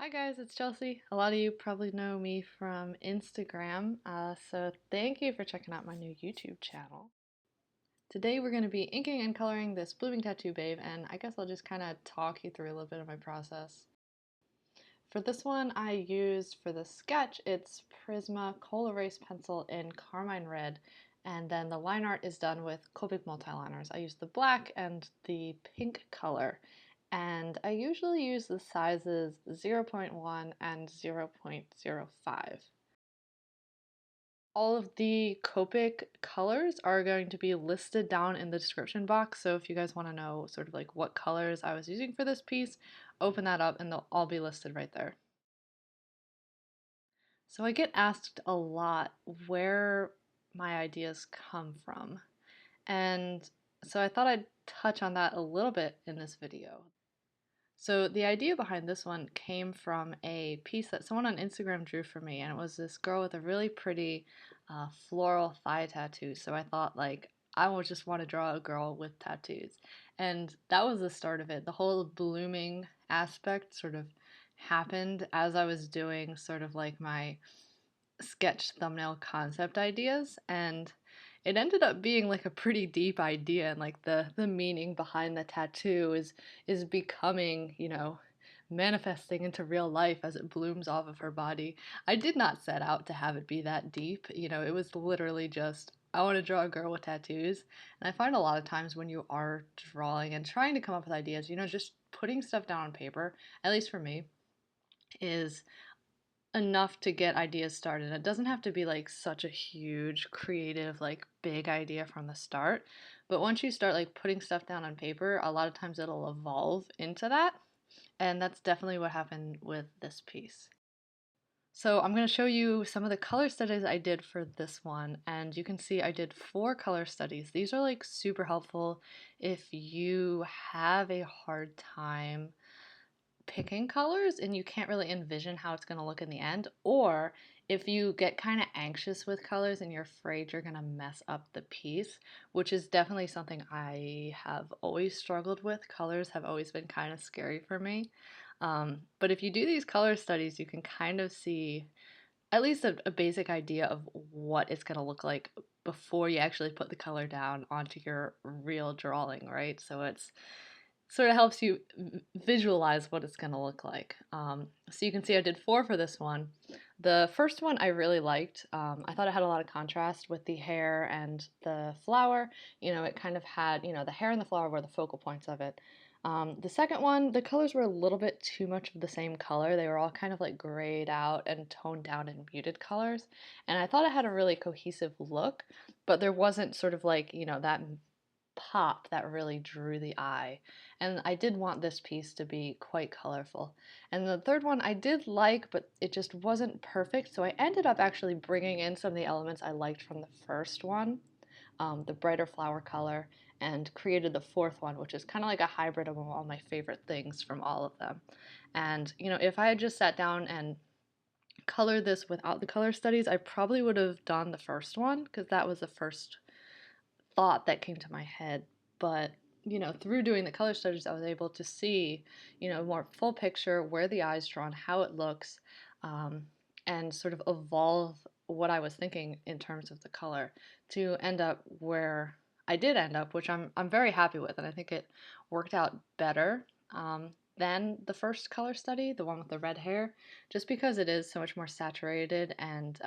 Hi guys, it's Chelsea. A lot of you probably know me from Instagram, so thank you for checking out my new YouTube channel. Today we're going to be inking and coloring this blooming tattoo babe, and I guess I'll just kind of talk you through a little bit of my process. For this one I used for the sketch, it's Prisma Col-Erase pencil in Carmine Red, and then the line art is done with Copic Multiliners. I use the black and the pink color. And I usually use the sizes 0.1 and 0.05. All of the Copic colors are going to be listed down in the description box, so if you guys want to know sort of like what colors I was using for this piece, open that up and they'll all be listed right there. So I get asked a lot where my ideas come from, and so I thought I'd touch on that a little bit in this video. So the idea behind this one came from a piece that someone on Instagram drew for me, and it was this girl with a really pretty floral thigh tattoo. So I thought, like, I would just want to draw a girl with tattoos. And that was the start of it. The whole blooming aspect sort of happened as I was doing sort of like my sketch thumbnail concept ideas, and it ended up being like a pretty deep idea, and like the meaning behind the tattoo is becoming, manifesting into real life as it blooms off of her body. I did not set out to have it be that deep. It was literally just I want to draw a girl with tattoos. And I find a lot of times when you are drawing and trying to come up with ideas, just putting stuff down on paper, at least for me, is enough to get ideas started. It doesn't have to be like such a huge creative like big idea from the start, but once you start like putting stuff down on paper, a lot of times it'll evolve into that, and that's definitely what happened with this piece. So I'm going to show you some of the color studies I did for this one, and you can see I did 4 color studies. These are like super helpful if you have a hard time picking colors and you can't really envision how it's going to look in the end, or if you get kind of anxious with colors and you're afraid you're going to mess up the piece, which is definitely something I have always struggled with. Colors have always been kind of scary for me. But if you do these color studies, you can kind of see at least a basic idea of what it's going to look like before you actually put the color down onto your real drawing, right? So it's sort of helps you visualize what it's going to look like. So you can see I did 4 for this one. The first one I really liked. I thought it had a lot of contrast with the hair and the flower. It kind of had, the hair and the flower were the focal points of it. The second one, the colors were a little bit too much of the same color. They were all kind of like grayed out and toned down in muted colors. And I thought it had a really cohesive look, but there wasn't sort of like, that pop that really drew the eye. And I did want this piece to be quite colorful. And the third one I did like, but it just wasn't perfect. So I ended up actually bringing in some of the elements I liked from the first one, the brighter flower color, and created the fourth one, which is kind of like a hybrid of all my favorite things from all of them. And, if I had just sat down and colored this without the color studies, I probably would have done the first one because that was the first thought that came to my head. But through doing the color studies, I was able to see more full picture, where the eye's drawn, how it looks, and sort of evolve what I was thinking in terms of the color to end up where I did end up, which I'm very happy with, and I think it worked out better than the first color study, the one with the red hair, just because it is so much more saturated, and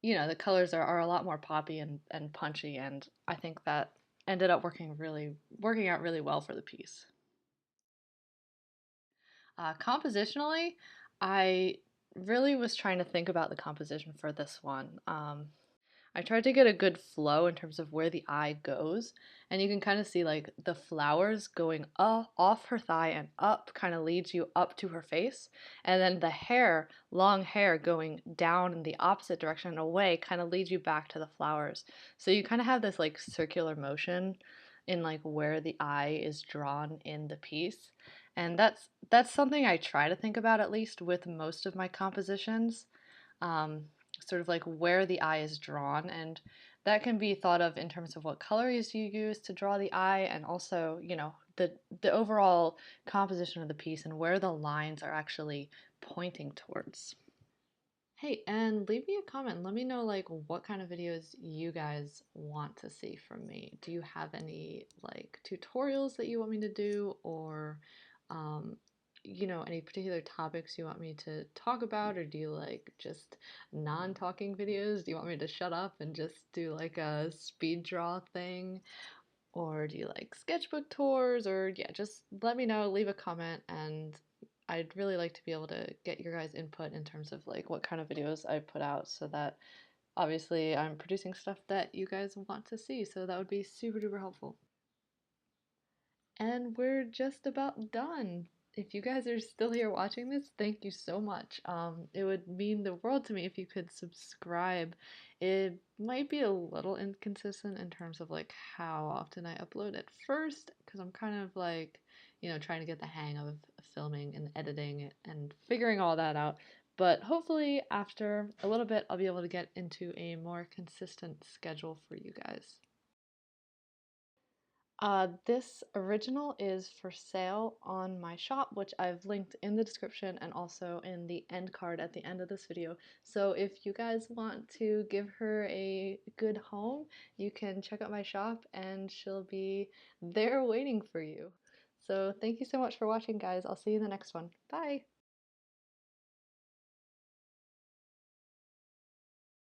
the colors are a lot more poppy and punchy, and I think that ended up working out really well for the piece. Compositionally, I really was trying to think about the composition for this one. I tried to get a good flow in terms of where the eye goes, and you can kind of see like the flowers going up off her thigh and up kind of leads you up to her face, and then the hair, long hair going down in the opposite direction and away kind of leads you back to the flowers. So you kind of have this like circular motion in like where the eye is drawn in the piece. And that's something I try to think about at least with most of my compositions. Sort of like where the eye is drawn, and that can be thought of in terms of what colors you use to draw the eye, and also the overall composition of the piece and where the lines are actually pointing towards. Hey, and leave me a comment. Let me know like what kind of videos you guys want to see from me. Do you have any like tutorials that you want me to do, or um, any particular topics you want me to talk about, or do you like just non-talking videos? Do you want me to shut up and just do like a speed draw thing? Or do you like sketchbook tours? Or yeah, just let me know, leave a comment, and I'd really like to be able to get your guys' input in terms of like what kind of videos I put out so that obviously I'm producing stuff that you guys want to see. So that would be super duper helpful. And we're just about done. If you guys are still here watching this, thank you so much. It would mean the world to me if you could subscribe. It might be a little inconsistent in terms of like how often I upload at first, because I'm kind of like, trying to get the hang of filming and editing and figuring all that out. But hopefully, after a little bit, I'll be able to get into a more consistent schedule for you guys. This original is for sale on my shop, which I've linked in the description and also in the end card at the end of this video. So if you guys want to give her a good home, you can check out my shop and she'll be there waiting for you. So thank you so much for watching, guys. I'll see you in the next one. Bye!